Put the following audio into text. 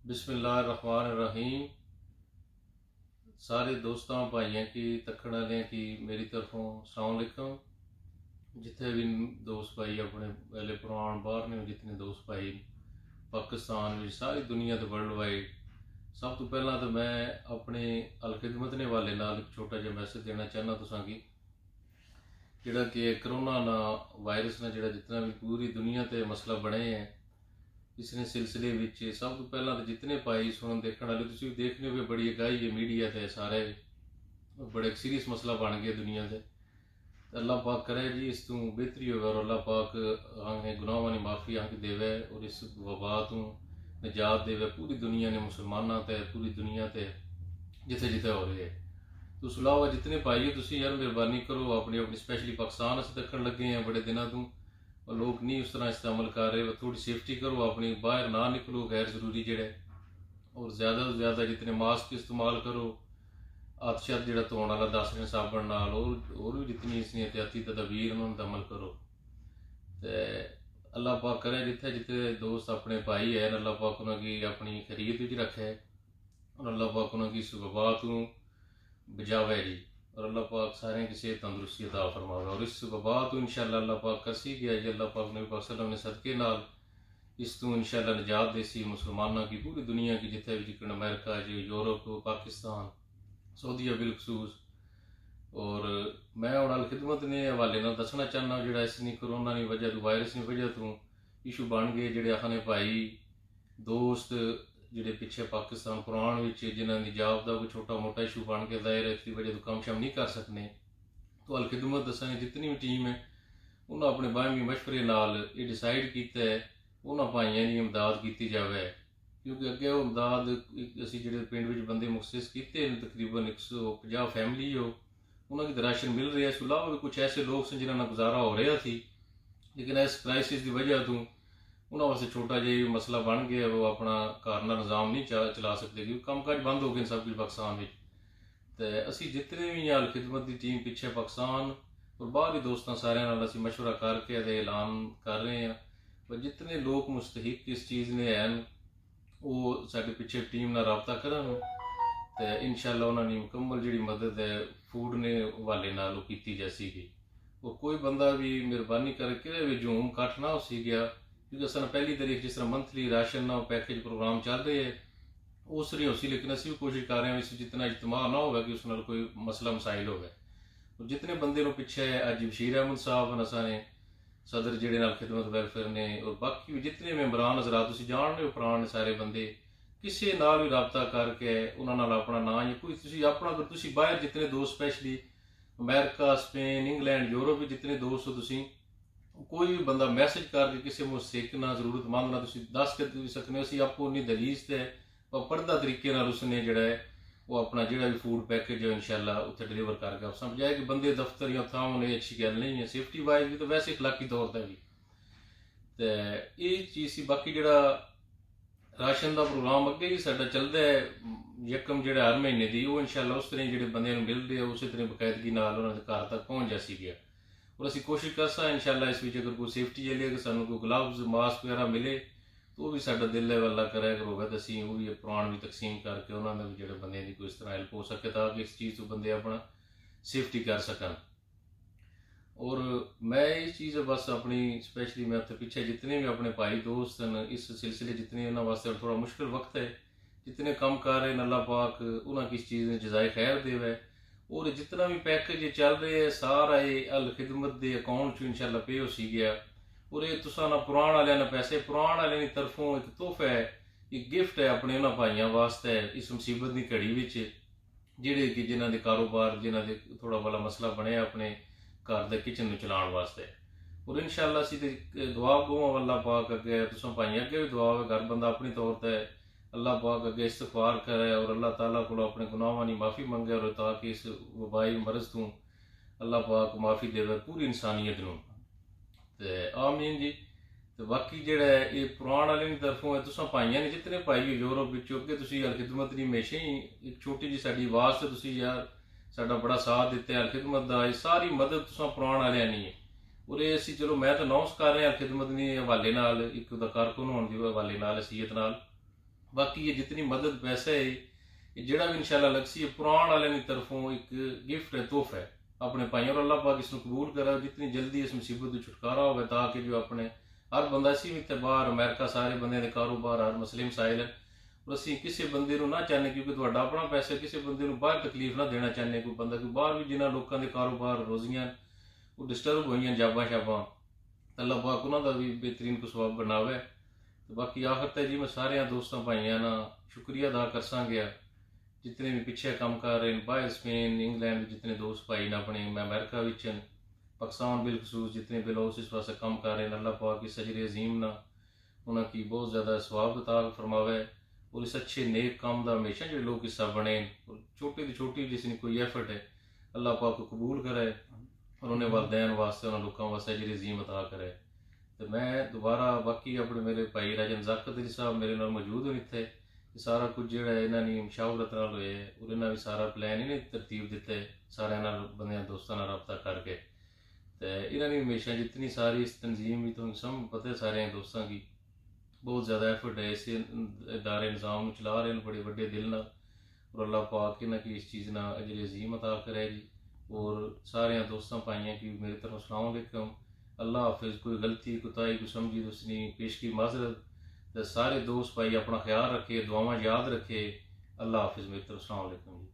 बिस्मिल्लाहिर्रहमानिर्रहीम। सारे दोस्तों भाइयों की तक्कड़ वाले की मेरी तरफों अस्सलाम वालेकुम। जिथे भी दोस्त भाई अपने पहले पुरान बाहर ने, जितने दोस्त भाई पाकिस्तान में, सारी दुनिया तो वर्ल्ड वाइड, सब तो पहला तो मैं अपने अलखिदमत ने वाले नाल एक छोटा जिहा मैसेज देना चाहना तुसां की, जिहड़ा कि करोना ना वायरस ने जिहड़ा जितना भी पूरी दुनिया ते मसला बने है, इसने सिलसिले विच सब तो पहला तो जितने भाई सुन देखने वाले तुसीं देखने हो बड़ी अगाही है मीडिया ते सारे बड़े सीरियस मसला बन गया दुनिया से। अल्लाह पाक करे जी इस तू बेहतरी होवे और अल्लाह पाक आंखें गुनाहों की माफ़ी आंख देवे और इस वबा तू निजात देवे पूरी दुनिया ने, मुसलमानों ते पूरी दुनिया ते जिथे जिथे हो रहे है। तो उस अलावा जितने भाई हो तुसीं यार मेहरबानी करो अपनी अपनी स्पैशली पाकिस्तान अस दक्खन लगे हैं बड़े दिनों तू और लोग नहीं उस तरह इस्तेमाल कर रहे, थोड़ी सेफ्टी करो अपनी, बाहर ना निकलो गैर ज़रूरी जेड़े, और ज़्यादा तो ज़्यादा जितने मास्क इस्तेमाल करो, हत्थ शत्थ जेड़ा धोने वाला दस रहे साबन नाल, और भी जितनी इसनी एहतियाती तदबीर उन्होंने अमल करो। तो अल्लाह पाक करे जिथे जिथे दोस्त अपने भाई है अल्लाह पाक उन्होंने अपनी खरीद विच रखे और अल्लाह पाक उन्होंने इस वबा तू बचावे जी, और अल्लाह पाक सारे की सेहत तंदुरुस्ती अता फरमावे और इस वबा तो इंशाअल्लाह अल्लाह पाक कसी गया जी। अल्लाह पाक नबी पाक सल्लल्लाहु अलैहि वसल्लम ने सदके नाल इस तू इंशाअल्लाह निजात देसी मुसलमानों की पूरी दुनिया की जिथे भी जिकन अमेरिका जी, यूरोप, पाकिस्तान, सऊदीया बिलखसूस। और मैं हुण अलखिदमत ने हवाले नाल दसना चाहना जिहड़ा इसनी करोना की वजह तो वायरस की वजह तो इशू बन गए जिहड़े आखने भाई दोस्त जिहड़े पिछे पाकिस्तान कुरान विच जिन्हां दी जाब दा कोई छोटा मोटा इशू बन के दायरे इसकी वजह तो कम शम नहीं कर सकने, तो अलखिदमत दसाने जितनी भी टीम है उन्होंने अपने बाहमी मशवरे नाल ये डिसाइड किया है उन्होंने भाइयों की इमदाद की जाए, क्योंकि अगे वो इमदाद असी जो पिंड में बंदे मुखसिस किए तकरीबन 150 फैमिली हो उन्होंने तो राशन मिल रहा है। इस अलावा भी कुछ ऐसे लोग से जिन्होंने गुजारा हो रहा थी, लेकिन इस क्राइसिस की वजह तो उन्होंने वास्ते छोटा जिहा मसला बन गया, वो अपना घर का निज़ाम नहीं चला सकते क्योंकि काम काज बंद हो गए सब कुछ पाकिस्तान में। तो असी जितने भी अलखिदमत की टीम पिछे पाकिस्तान और बाहर ही दोस्तों सारे असी मशवरा करके ऐलान कर रहे हैं, पर जितने लोग मुस्तहिक इस चीज़ ने हैं वो साडे पिछे टीम नाल राबता करन तो इंशाअल्लाह उन्होंने मुकम्मल जी मदद है फूड ने हवाले नाल की जाएगी। और कोई बंदा भी मेहरबानी करके भी जूम कट ना हो सी गया, क्योंकि अस पहली तारीख जिस तरह मंथली राशन ना पैकेज प्रोग्राम चल रहे है उस नहीं हो सी, लेकिन असी भी कोशिश कर रहे हैं इस जितना इज्तमा ना होगा कि उस नाल कोई मसला मसाइल होगा। और जितने बंदे को पिछे अज बशीर अहमद साहब असा ने सदर जिहड़े नाल खिदमत वैलफेयर ने और बाकी भी जितने मेंबरान हजरात तुसीं जानते हो पुराने सारे बंदे किसी नाल भी रबता करके उन्होंने नाल अपना ना या कोई तुसीं अपना अगर तुसीं बाहर जितने दोस्त specially America, Spain, England, Europe भी जितने दोस्त हो तुसीं कोई भी बंदा मैसेज करके किसी मुस्तहिक ना जरूरतमंद ना तुसीं दस के भी सकने, असीं आपको उन्नी दलीज से पर्दा तरीके नाल उसने जिहड़ा है वो अपना जिहड़ा भी फूड पैकेज है इंशाअल्लाह उत्थे डिलीवर करके आप समझाए कि बंदे दफ्तर या थां होने अच्छी गल नहीं है, सेफ्टी वाइज भी तो वैसे इखलाकी तौर पर भी। तो ये चीज़ सी बाकी जिहड़ा राशन का प्रोग्राम अगे ही साडा चलदा है यकम जिहड़ा हर महीने की वो इंशाअल्लाह उस तरह जिहड़े बंदे मिल रहे उस तरह बकायदगी नाल उन्हां दे घर तक पहुँच जासी गया। और असी कोशिश करसा इंशाअल्लाह इस विच अगर कोई सेफ्टी के लिए अगर सानू कोई ग्लव्स मास्क वगैरह मिले तो वो भी साडा दिल है अल्लाह करे अगर होगा तो असी वो भी पुराण भी तकसीम करके उन्होंने भी जो बंदे की कोई इस तरह हेल्प हो सके ताकि इस चीज़ तो बंदे अपना सेफ्टी कर सकन। और मैं ये चीज़ बस अपनी स्पैशली मैं उत्थे पिछे जितने भी अपने भाई दोस्त हैं इस सिलसिले जितने उन्होंने वास्ते थोड़ा मुश्किल वक्त है, जितने कम कर रहे हैं अल्लाह पाक उन्होंने किस चीज़ ने जजाए खैर देवे। और जितना भी पैकेज चल रहे है सारा ये अल खिदमत के अकाउंट इंशाअल्लाह पे हो सी गया। और ये तुसा ना पुराण वाले ना पैसे पुराण वाले की तरफों एक तोहफा है, एक गिफ्ट है अपने उन्होंने भाइयों वास्ते इस मुसीबत की घड़ी विच जिहड़े कि जिन्हां दे कारोबार जिन्हां दे थोड़ा बड़ा मसला बने अपने घर के किचन में चलाने वास्ते। और इंशाअल्लाह असी तो दुआ गो अल्लाह पाक अगे तुसां भाइयों अगे भी दुआ है घर बंदा अपनी तौर पर अल्लाह पाक अगे इस्तगफार करे और अल्लाह ताला को अपने गुनाहों की माफ़ी मंगे और ताकि इस वबाई मरज तू अल्लाह पाक माफ़ी देवे पूरी इंसानियत नूं। ते आमीन जी। तो बाकी जिहड़ा ये पुराण वाले की तरफों है तुसां भाइयों ने जितने भाई हो यूरोप विचों अगे तुसीं अलखिदमत की हमेशा ही एक छोटी जी साडी आवाज़ से तुसीं यार साडा बड़ा साथ दिता है अलखिदमत का, सारी मदद तुसां पुराण वालियां नहीं है। और ये असीं चलो मैं तो अनाउंस कर रहे हैं अलखिदमत के हवाले नाल एक कारकुन होने के हवाले नाल हैसीयत नाल बाकी ये जितनी मदद पैसा है ये जड़ा भी इंशाल्लाह लगसी है पुराण वाले की तरफों एक गिफ्ट है, तोहफा है अपने भाइयों और अल्लाह पाक इसको कबूल करा जितनी जल्दी इस मुसीबत तो छुटकारा हो ताकि जो अपने हर बंदा इसी में इतने बाहर अमेरिका सारे बंदे के कारोबार हर मसले मसाइल है और असी किसी बंदे ना चाहने क्योंकि तुहाडा अपना पैसा किसी बंदे बाहर तकलीफ ना देना चाहने कोई बंदा कोई बाहर भी जिन्होंने लोगों के कारोबार रोजियां वो डिस्टर्ब हुई जाबा शाबा अल्लाह पाक उन्होंने भी बेहतरीन को सवाब बनावे। तो बाकी आखिर तक जी मैं सारे दोस्तों भाइयों ना शुक्रिया अदा कर गया जितने भी पिछे काम कर रहे हैं बाहर स्पेन इंग्लैंड जितने दोस्त भाई ने अपने मैं अमेरिका विचन पाकिस्तान बिलखसूस जितने बिलोस इस वास्ते काम कर रहे हैं अल्लाह पाक की सजर अजीम ना उन्होंने बहुत ज़्यादा सवाब अता फरमावे और इस अच्छे नेक काम का हमेशा जो लोग हिस्सा बने और छोटी तो छोटी जिसने कोई एफर्ट है अल्लाह पाक को कबूल करे और उन्हें वालदैन वास्ते उन्होंने लोगों वास्ते अजर अजीम अता करे। तो मैं दोबारा बाकी अपने मेरे भाई राजन ज़ाकत अली साहब मेरे नाल मौजूद होने थे सारा कुछ जो है इन्होंने मुशावरत नाल होए और इन्हें भी सारा प्लान इन्हें तरतीब दिते सारे बंद दोस्तों रबता करके तो इन्होंने हमेशा जितनी सारी इस तंजीम भी तुम सब पता है सारे दोस्तों की बहुत ज़्यादा एफर्ट है इस इदारे निज़ाम चला रहे हैं बड़े बड़े दिल ना और अल्लाह पाक ना कि इस चीज़ ना अजर अजीम अता करे जी और सारे दोस्तों भाइयों की मेरी तरफ अस्सलाम वालेकुम अल्लाह हाफिज़। कोई गलती कोताही कोई समझी तो उसने पेश की माजरत तो सारे दोस्त भाई अपना ख्याल रखे दुआवां याद रखे अल्लाह हाफिज़ मेरी तरफ अस्सलाम वालेकुम जी।